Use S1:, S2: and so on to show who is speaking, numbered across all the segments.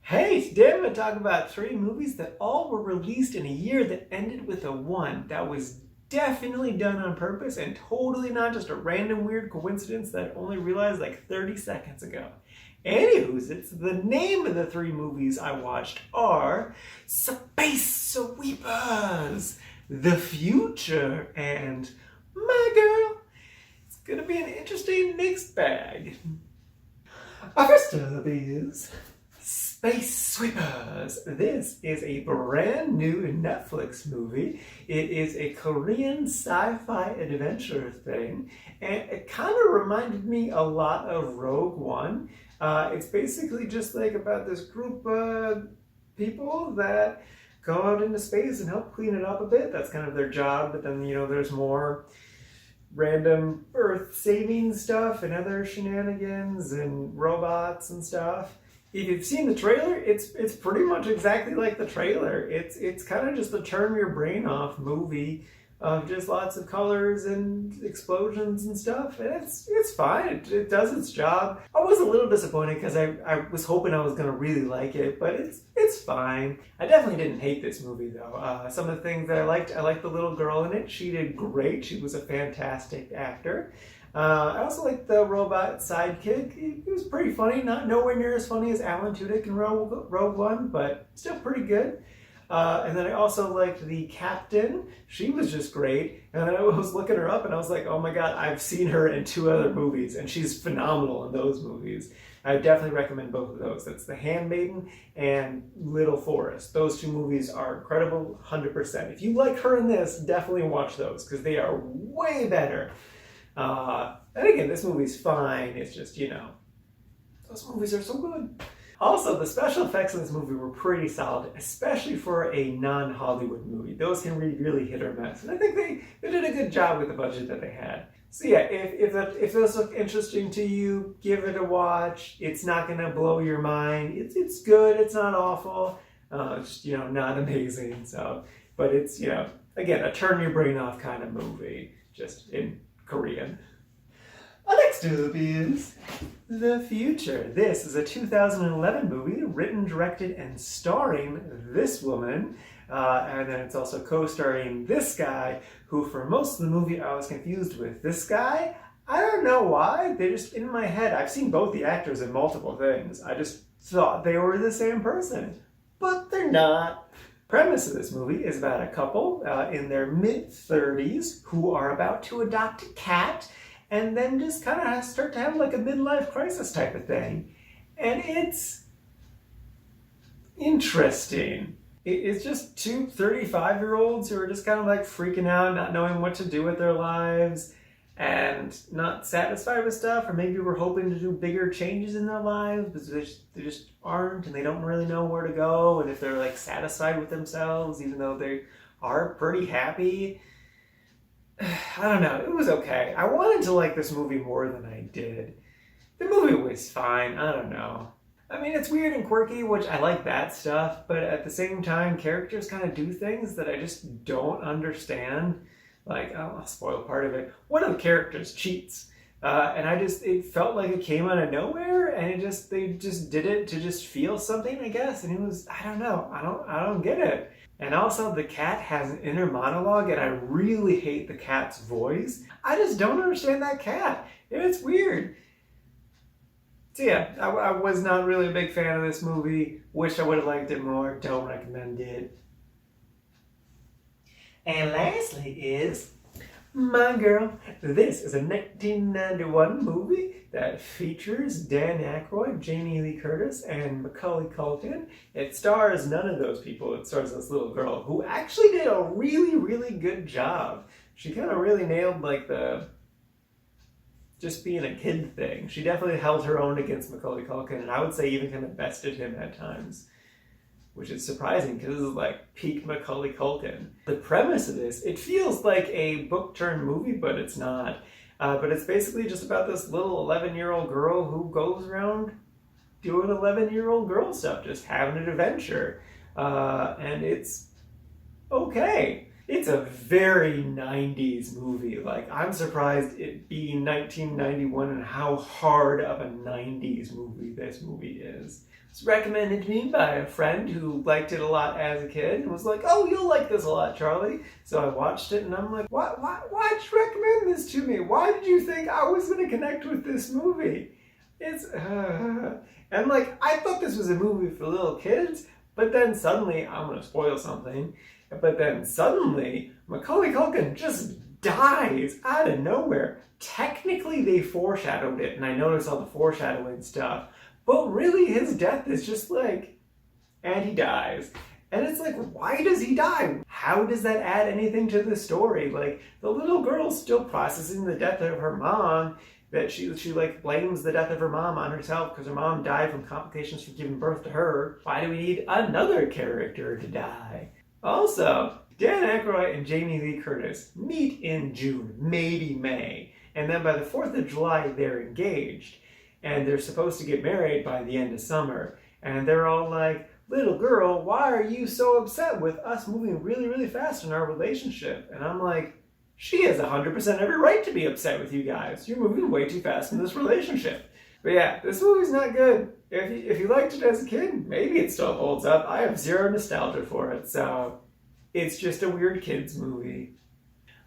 S1: Hey, today I'm going to talk about three movies that all were released in a year that ended with a one. That was definitely done on purpose and totally not just a random weird coincidence that I only realized like 30 seconds ago. Anywho's, it's the name of the three movies I watched are Space Sweepers, The Future, and My Girl. It's going to be an interesting mixed bag. First up is Space Sweepers. This is a brand new Netflix movie. It is a Korean sci-fi adventure thing, and it kind of reminded me a lot of Rogue One. It's basically just like about this group of people that go out into space and help clean it up a bit. That's kind of their job, but then, there's more random Earth saving stuff and other shenanigans and robots and stuff. If you've seen the trailer, it's pretty much exactly like the trailer. It's kind of just a turn your brain off movie of just lots of colors and explosions and stuff. And it's fine. It does its job. I was a little disappointed because I was hoping I was gonna really like it, but it's fine. I definitely didn't hate this movie though. Some of the things that I liked the little girl in it. She did great. She was a fantastic actor. I also liked the robot sidekick. He was pretty funny. Not nowhere near as funny as Alan Tudyk in Rogue One, but still pretty good. And then I also liked the captain. She was just great. And then I was looking her up and I was like, oh my god, I've seen her in two other movies and she's phenomenal in those movies. I definitely recommend both of those. That's The Handmaiden and Little Forest. Those two movies are incredible, 100%. If you like her in this, definitely watch those because they are way better. And again, this movie's fine. It's just, those movies are so good. Also, the special effects in this movie were pretty solid, especially for a non-Hollywood movie. Those can really hit or miss. And I think they did a good job with the budget that they had. So yeah, if those look interesting to you, give it a watch. It's not going to blow your mind. It's good. It's not awful. It's just, not amazing. So, but it's, again, a turn your brain off kind of movie, just in Korean. Next up is The Future. This is a 2011 movie written, directed, and starring this woman. And then it's also co-starring this guy, who for most of the movie I was confused with. This guy, I don't know why, they just, in my head, I've seen both the actors in multiple things. I just thought they were the same person, but they're not. Premise of this movie is about a couple in their mid-30s who are about to adopt a cat and then just kind of start to have like a midlife crisis type of thing. And it's interesting. It's just two 35-year-olds who are just kind of like freaking out, not knowing what to do with their lives and not satisfied with stuff, or maybe we're hoping to do bigger changes in their lives, but they just aren't, and they don't really know where to go, and if they're like satisfied with themselves, even though they are pretty happy. I don't know, it was okay. I wanted to like this movie more than I did. The movie was fine, I don't know. I mean, it's weird and quirky, which I like that stuff, but at the same time, characters kind of do things that I just don't understand. Like, I'll spoil part of it. One of the characters cheats. And it felt like it came out of nowhere, and they just did it to just feel something, I guess. And it was, I don't know, I don't get it. And also the cat has an inner monologue, and I really hate the cat's voice. I just don't understand that cat. It's weird. So yeah, I was not really a big fan of this movie. Wish I would have liked it more. Don't recommend it. And lastly is My Girl. This is a 1991 movie that features Dan Aykroyd, Jamie Lee Curtis, and Macaulay Culkin. It stars none of those people. It stars this little girl who actually did a really good job. She kind of really nailed like the just being a kid thing. She definitely held her own against Macaulay Culkin, and I would say even kind of bested him at times, which is surprising because this is like peak Macaulay Culkin. The premise of this, it feels like a book-turned movie, but it's not. But it's basically just about this little 11-year-old girl who goes around doing 11-year-old girl stuff, just having an adventure. And it's okay. It's a very 90s movie. Like, I'm surprised it being 1991 and how hard of a 90s movie this movie is. was recommended to me by a friend who liked it a lot as a kid and was like, oh, you'll like this a lot, Charlie. So I watched it and I'm like, why'd you recommend this to me? Why did you think I was going to connect with this movie? And like, I thought this was a movie for little kids, but then suddenly, I'm going to spoil something, but then suddenly Macaulay Culkin just dies out of nowhere. Technically, they foreshadowed it, and I noticed all the foreshadowing stuff, but really his death is just like, and he dies. And it's like, why does he die? How does that add anything to the story? Like, the little girl's still processing the death of her mom, that she like blames the death of her mom on herself because her mom died from complications from giving birth to her. Why do we need another character to die? Also, Dan Aykroyd and Jamie Lee Curtis meet in June, maybe May, and then by the 4th of July they're engaged, and they're supposed to get married by the end of summer, and they're all like, little girl, why are you so upset with us moving really, really fast in our relationship? And I'm like, she has 100% every right to be upset with you guys. You're moving way too fast in this relationship. But yeah, this movie's not good. If you liked it as a kid, maybe it still holds up. I have zero nostalgia for it, so it's just a weird kids movie.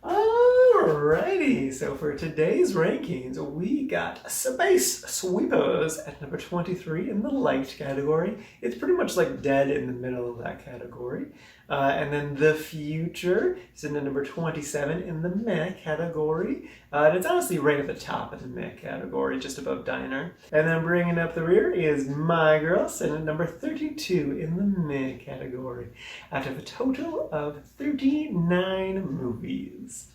S1: Alrighty, so for today's rankings, we got Space Sweepers at number 23 in the light category. It's pretty much like dead in the middle of that category. And then The Future is in the number 27 in the meh category. And it's honestly right at the top of the meh category, just above Diner. And then bringing up the rear is My Girl, sitting at number 32 in the meh category, out of a total of 39 movies.